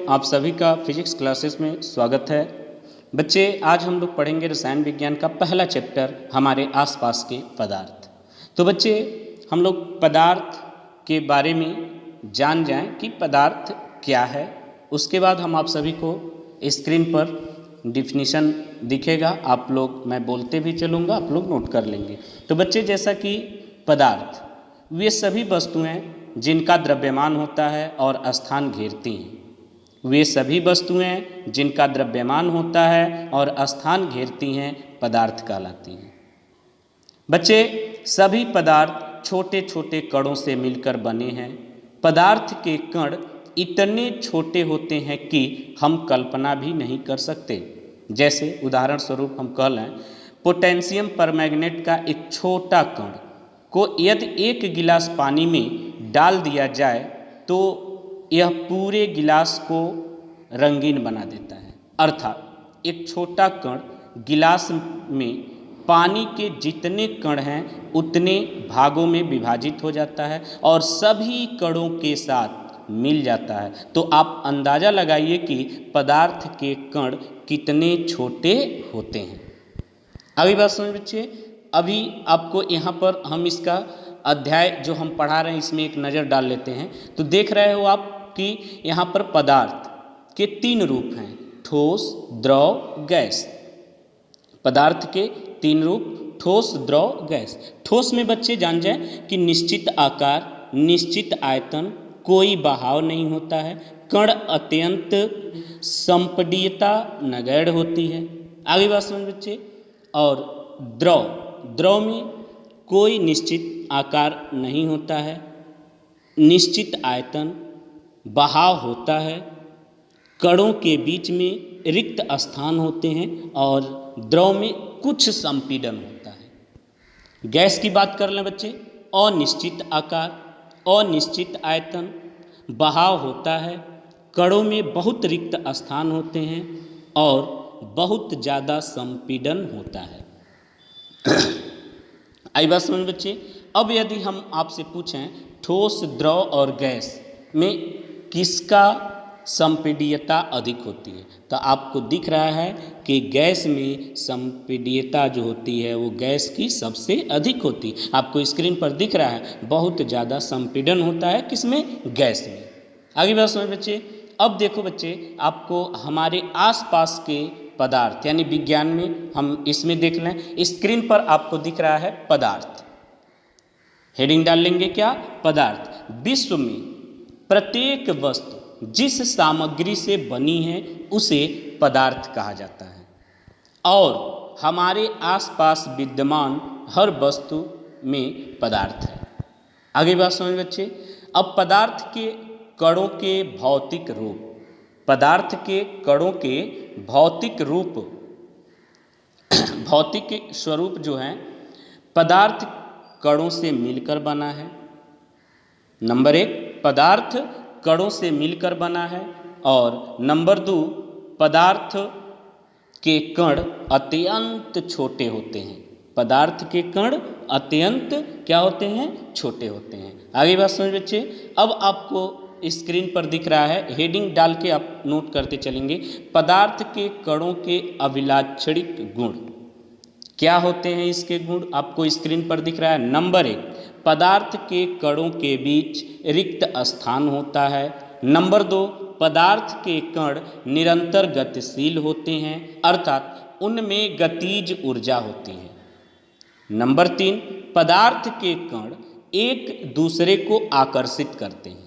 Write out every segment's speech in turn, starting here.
आप सभी का फिजिक्स क्लासेस में स्वागत है। बच्चे, आज हम लोग पढ़ेंगे रसायन विज्ञान का पहला चैप्टर हमारे आसपास के पदार्थ। तो बच्चे, हम लोग पदार्थ के बारे में जान जाएं कि पदार्थ क्या है। उसके बाद हम आप सभी को स्क्रीन पर डिफिनीशन दिखेगा, आप लोग, मैं बोलते भी चलूँगा, आप लोग नोट कर लेंगे। तो बच्चे, जैसा कि पदार्थ वे सभी वस्तुएं जिनका द्रव्यमान होता है और स्थान घेरती हैं। वे सभी वस्तुएं जिनका द्रव्यमान होता है और स्थान घेरती हैं पदार्थ कहलाती हैं। बच्चे, सभी पदार्थ छोटे छोटे कणों से मिलकर बने हैं। पदार्थ के कण इतने छोटे होते हैं कि हम कल्पना भी नहीं कर सकते। जैसे उदाहरण स्वरूप हम कह लें, पोटेशियम परमैंगनेट का एक छोटा कण को यदि एक गिलास पानी में डाल दिया जाए तो यह पूरे गिलास को रंगीन बना देता है। अर्थात एक छोटा कण गिलास में पानी के जितने कण हैं उतने भागों में विभाजित हो जाता है और सभी कणों के साथ मिल जाता है। तो आप अंदाज़ा लगाइए कि पदार्थ के कण कितने छोटे होते हैं। अभी बात समझ बच्चे, अभी आपको यहाँ पर हम इसका अध्याय जो हम पढ़ा रहे हैं इसमें एक नज़र डाल लेते हैं। तो देख रहे हो आप कि यहाँ पर पदार्थ के तीन रूप हैं, ठोस, द्रव, गैस। पदार्थ के तीन रूप, ठोस, द्रव, गैस। ठोस में बच्चे जान जाएं कि निश्चित आकार, निश्चित आयतन, कोई बहाव नहीं होता है, कण अत्यंत संपीड्यता नगण्य होती है। आगे बात समझ बच्चे। और द्रव में कोई निश्चित आकार नहीं होता है, निश्चित आयतन, बहाव होता है, कणों के बीच में रिक्त स्थान होते हैं और द्रव में कुछ संपीड़न होता है। गैस की बात कर लें बच्चे, अनिश्चित आकार, अनिश्चित आयतन, बहाव होता है, कणों में बहुत रिक्त स्थान होते हैं और बहुत ज़्यादा संपीड़न होता है। आई बात समझ बच्चे। अब यदि हम आपसे पूछें ठोस, द्रव और गैस में किसका संपीड्यता अधिक होती है, तो आपको दिख रहा है कि गैस में संपीड्यता जो होती है वो गैस की सबसे अधिक होती है। आपको स्क्रीन पर दिख रहा है बहुत ज़्यादा संपीड़न होता है किसमें, गैस में। आगे बात समझ बच्चे। अब देखो बच्चे, आपको हमारे आसपास के पदार्थ यानी विज्ञान में हम इसमें देख लें, स्क्रीन पर आपको दिख रहा है पदार्थ। हेडिंग डाल लेंगे क्या, पदार्थ। विश्व में प्रत्येक वस्तु जिस सामग्री से बनी है उसे पदार्थ कहा जाता है और हमारे आसपास विद्यमान हर वस्तु में पदार्थ है। आगे बात समझ बच्चे। अब पदार्थ के कणों के भौतिक रूप, पदार्थ के कणों के भौतिक रूप, भौतिक स्वरूप जो है, पदार्थ कणों से मिलकर बना है। नंबर एक, पदार्थ कणों से मिलकर बना है और नंबर दो, पदार्थ के कण अत्यंत छोटे होते हैं। पदार्थ के कण अत्यंत क्या होते हैं, छोटे होते हैं। आगे बात समझ बच्चे। अब आपको स्क्रीन पर दिख रहा है, हेडिंग डाल के आप नोट करते चलेंगे, पदार्थ के कणों के अभिलाक्षणिक गुण। क्या होते हैं इसके गुण, आपको स्क्रीन पर दिख रहा है। नंबर एक, पदार्थ के कणों के बीच रिक्त स्थान होता है। नंबर दो, पदार्थ के कण निरंतर गतिशील होते हैं, अर्थात उनमें गतिज ऊर्जा होती है। नंबर तीन, पदार्थ के कण एक दूसरे को आकर्षित करते हैं।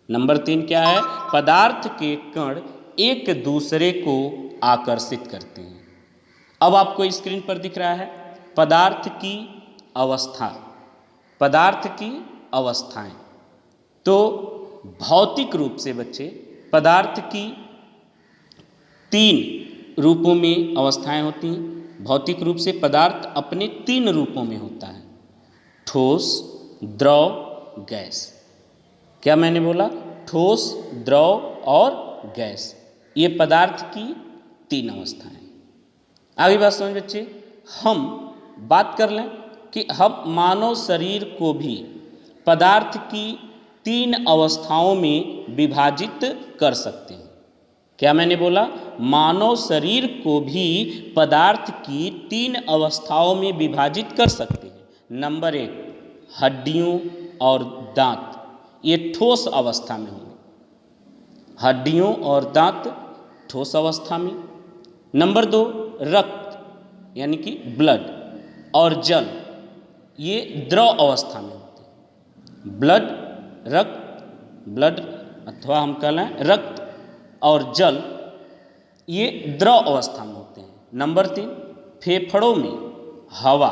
नंबर तीन क्या है, पदार्थ के कण एक दूसरे को आकर्षित करते हैं। अब आपको स्क्रीन पर दिख रहा है पदार्थ की अवस्था, पदार्थ की अवस्थाएं। तो भौतिक रूप से बच्चे पदार्थ की तीन रूपों में अवस्थाएं होती हैं। भौतिक रूप से पदार्थ अपने तीन रूपों में होता है, ठोस, द्रव, गैस। क्या मैंने बोला, ठोस, द्रव और गैस, ये पदार्थ की तीन अवस्थाएं। आगे बात समझ बच्चे। हम बात कर लें कि हम मानव शरीर को भी पदार्थ की तीन अवस्थाओं में विभाजित कर सकते हैं। क्या मैंने बोला? मानव शरीर को भी पदार्थ की 3 अवस्थाओं में विभाजित कर सकते हैं। नंबर 1 हड्डियों और दांत, ये ठोस अवस्था में होंगे। हड्डियों और दांत ठोस अवस्था में। नंबर 2 रक्त यानी कि ब्लड और जल, ये द्रव अवस्था में होते हैं। ब्लड अथवा हम कह लें रक्त और जल, ये द्रव अवस्था में होते हैं। नंबर 3 फेफड़ों में हवा,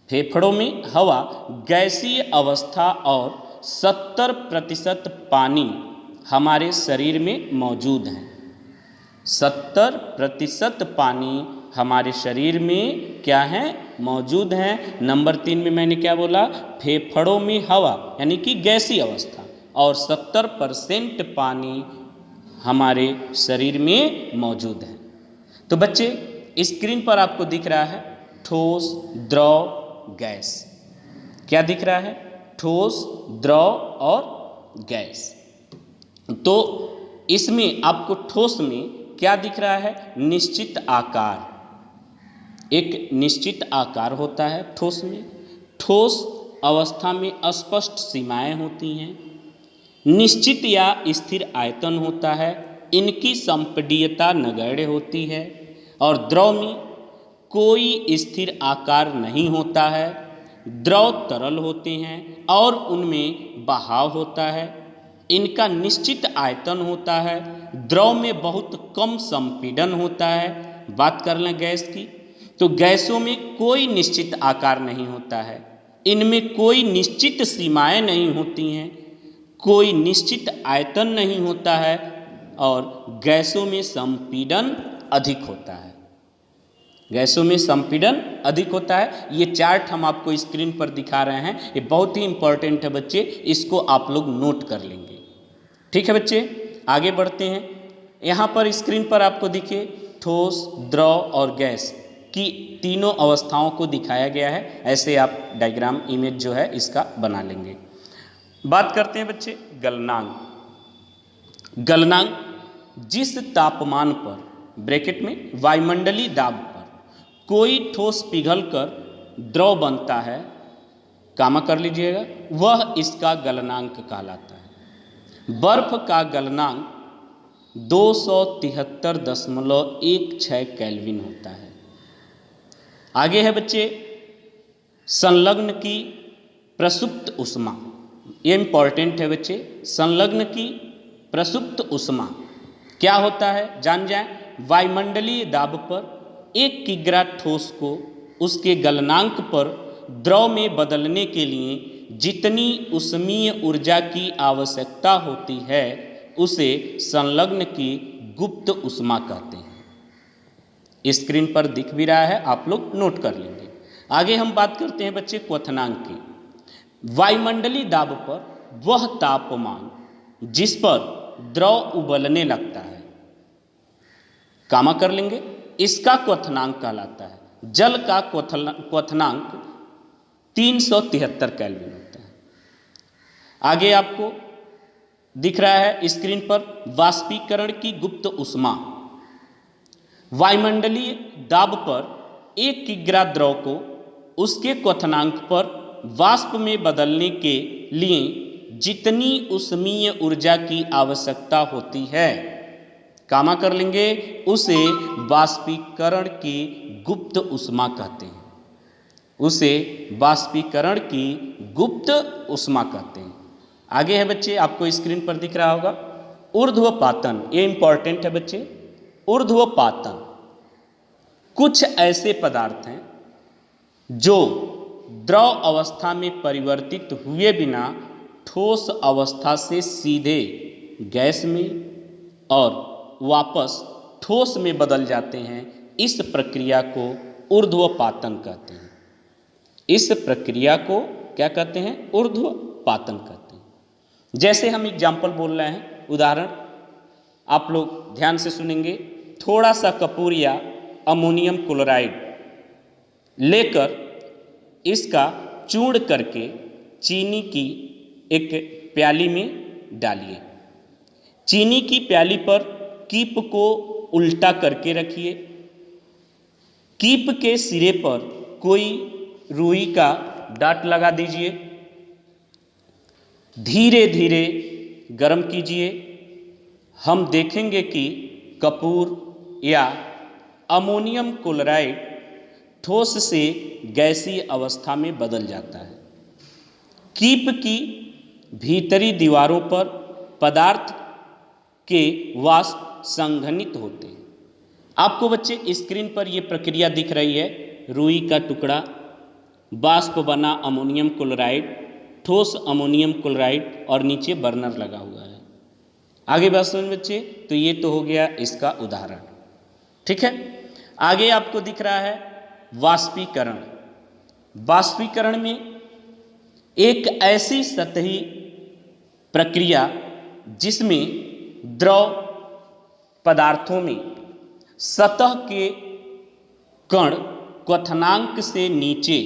फेफड़ों में हवा गैसीय अवस्था और 70% पानी हमारे शरीर में मौजूद है। 70% पानी हमारे शरीर में क्या है? मौजूद है। नंबर 3 में मैंने क्या बोला? फेफड़ों में हवा यानी कि गैसीय अवस्था और 70% पानी हमारे शरीर में मौजूद है। तो बच्चे स्क्रीन पर आपको दिख रहा है ठोस, द्रव, गैस। क्या दिख रहा है? ठोस, द्रव और गैस। तो इसमें आपको ठोस में क्या दिख रहा है? निश्चित आकार, एक निश्चित आकार होता है ठोस में। ठोस अवस्था में स्पष्ट सीमाएं होती हैं। निश्चित या स्थिर आयतन होता है। इनकी संपीड्यता नगण्य होती है। और द्रव में कोई स्थिर आकार नहीं होता है। द्रव तरल होते हैं और उनमें बहाव होता है। इनका निश्चित आयतन होता है। द्रव में बहुत कम संपीड़न होता है। बात कर लें गैस की, तो गैसों में कोई निश्चित आकार नहीं होता है। इनमें कोई निश्चित सीमाएं नहीं होती हैं, कोई निश्चित आयतन नहीं होता है और गैसों में संपीड़न अधिक होता है। गैसों में संपीड़न अधिक होता है। ये चार्ट हम आपको स्क्रीन पर दिखा रहे हैं, ये बहुत ही इंपॉर्टेंट है बच्चे, इसको आप लोग नोट कर लेंगे। ठीक है बच्चे, आगे बढ़ते हैं। यहाँ पर स्क्रीन पर आपको दिखे ठोस, द्रव और गैस की तीनों अवस्थाओं को दिखाया गया है। ऐसे आप डायग्राम इमेज जो है इसका बना लेंगे। बात करते हैं बच्चे गलनांक। गलनांक जिस तापमान पर, ब्रैकेट में वायुमंडलीय दाब पर कोई ठोस पिघलकर द्रव बनता है, कामा कर लीजिएगा, वह इसका गलनांक कहलाता है। बर्फ का गलनांक 273.16 केल्विन होता है। आगे है बच्चे संलग्न की प्रसुप्त उष्मा। ये इंपॉर्टेंट है बच्चे, संलग्न की प्रसुप्त उष्मा क्या होता है जान जाएं। वायुमंडलीय दाब पर 1 किग्रा ठोस को उसके गलनांक पर द्रव में बदलने के लिए जितनी उष्मीय ऊर्जा की आवश्यकता होती है उसे संलग्न की गुप्त उष्मा कहते हैं। स्क्रीन पर दिख भी रहा है, आप लोग नोट कर लेंगे। आगे हम बात करते हैं बच्चे क्वथनांक की। वायुमंडलीय दाब पर वह तापमान जिस पर द्रव उबलने लगता है, कामा कर लेंगे, इसका क्वथनांक कहलाता है। जल का क्वथनांक 373 केल्विन होता है। आगे आपको दिख रहा है स्क्रीन पर वाष्पीकरण की गुप्त उष्मा। वायुमंडलीय दाब पर 1 किग्रा द्रव को उसके क्वथनांक पर वाष्प में बदलने के लिए जितनी उष्मीय ऊर्जा की आवश्यकता होती है, कामा कर लेंगे, उसे वाष्पीकरण की गुप्त उष्मा कहते हैं। उसे वाष्पीकरण की गुप्त उष्मा कहते हैं। आगे है बच्चे, आपको स्क्रीन पर दिख रहा होगा ऊर्ध्वपातन। ये इंपॉर्टेंट है बच्चे। ऊर्ध्वपातन कुछ ऐसे पदार्थ हैं जो द्रव अवस्था में परिवर्तित हुए बिना ठोस अवस्था से सीधे गैस में और वापस ठोस में बदल जाते हैं। इस प्रक्रिया को ऊर्ध्वपातन कहते हैं। इस प्रक्रिया को क्या कहते हैं? ऊर्ध्वपातन कहते हैं। जैसे हम एग्जाम्पल बोल रहे हैं, उदाहरण आप लोग ध्यान से सुनेंगे। थोड़ा सा कपूर या अमोनियम क्लोराइड लेकर इसका चूर्ण करके चीनी की एक प्याली में डालिए। चीनी की प्याली पर कीप को उल्टा करके रखिए। कीप के सिरे पर कोई रुई का डाट लगा दीजिए। धीरे धीरे गर्म कीजिए। हम देखेंगे कि कपूर या अमोनियम क्लोराइड ठोस से गैसीय अवस्था में बदल जाता है। कीप की भीतरी दीवारों पर पदार्थ के वाष्प संघनित होते हैं। आपको बच्चे स्क्रीन पर यह प्रक्रिया दिख रही है। रुई का टुकड़ा, वाष्प बना अमोनियम क्लोराइड, ठोस अमोनियम क्लोराइड और नीचे बर्नर लगा हुआ है। आगे बात समझ बच्चे, तो ये तो हो गया इसका उदाहरण। ठीक है, आगे आपको दिख रहा है वाष्पीकरण। वाष्पीकरण में एक ऐसी सतही प्रक्रिया जिसमें द्रव पदार्थों में सतह के कण क्वथनांक से नीचे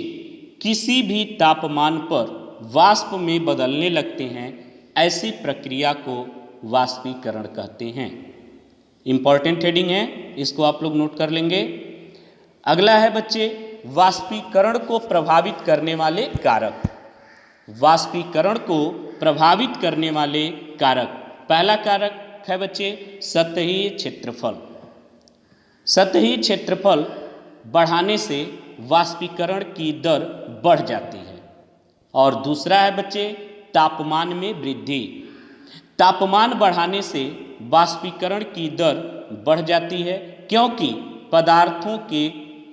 किसी भी तापमान पर वाष्प में बदलने लगते हैं, ऐसी प्रक्रिया को वाष्पीकरण कहते हैं। इंपॉर्टेंट हेडिंग है, इसको आप लोग नोट कर लेंगे। अगला है बच्चे वाष्पीकरण को प्रभावित करने वाले कारक। वाष्पीकरण को प्रभावित करने वाले कारक, पहला कारक है बच्चे सतही क्षेत्रफल। सतही क्षेत्रफल बढ़ाने से वाष्पीकरण की दर बढ़ जाती है। और दूसरा है बच्चे तापमान में वृद्धि। तापमान बढ़ाने से वाष्पीकरण की दर बढ़ जाती है, क्योंकि पदार्थों के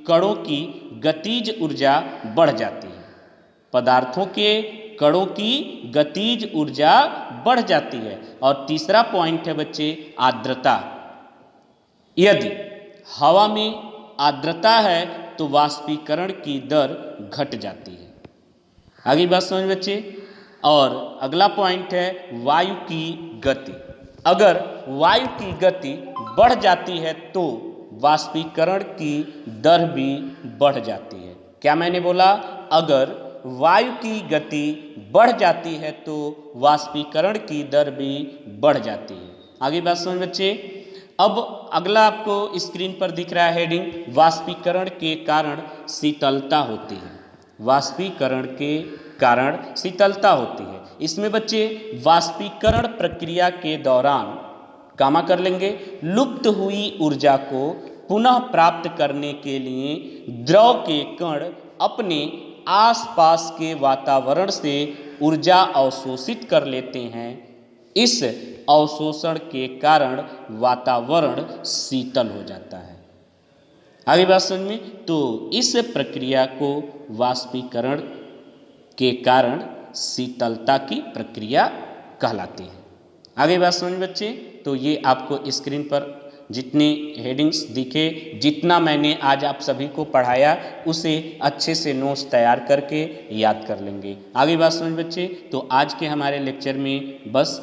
कणों की गतिज ऊर्जा बढ़ जाती है। पदार्थों के कणों की गतिज ऊर्जा बढ़ जाती है। और तीसरा पॉइंट है बच्चे आर्द्रता। यदि हवा में आर्द्रता है तो वाष्पीकरण की दर घट जाती है। आगे बात समझ बच्चे। और अगला पॉइंट है वायु की गति। अगर वायु की गति बढ़ जाती है तो वाष्पीकरण की दर भी बढ़ जाती है। क्या मैंने बोला? अगर वायु की गति बढ़ जाती है तो वाष्पीकरण की दर भी बढ़ जाती है। आगे बात समझ बच्चे। अब अगला आपको स्क्रीन पर दिख रहा है हेडिंग, वाष्पीकरण के कारण शीतलता होती है। वाष्पीकरण के कारण शीतलता होती है। इसमें बच्चे वाष्पीकरण प्रक्रिया के दौरान कामा कर लेंगे, लुप्त हुई ऊर्जा को पुनः प्राप्त करने के लिए द्रव के कण अपने आसपास के वातावरण से ऊर्जा अवशोषित कर लेते हैं। इस अवशोषण के कारण वातावरण शीतल हो जाता है। आगे बात समझ में। तो इस प्रक्रिया को वाष्पीकरण के कारण शीतलता की प्रक्रिया कहलाती है। आगे बात समझ बच्चे। तो ये आपको स्क्रीन पर जितने हेडिंग्स दिखे, जितना मैंने आज आप सभी को पढ़ाया, उसे अच्छे से नोट्स तैयार करके याद कर लेंगे। आगे बात समझ बच्चे। तो आज के हमारे लेक्चर में बस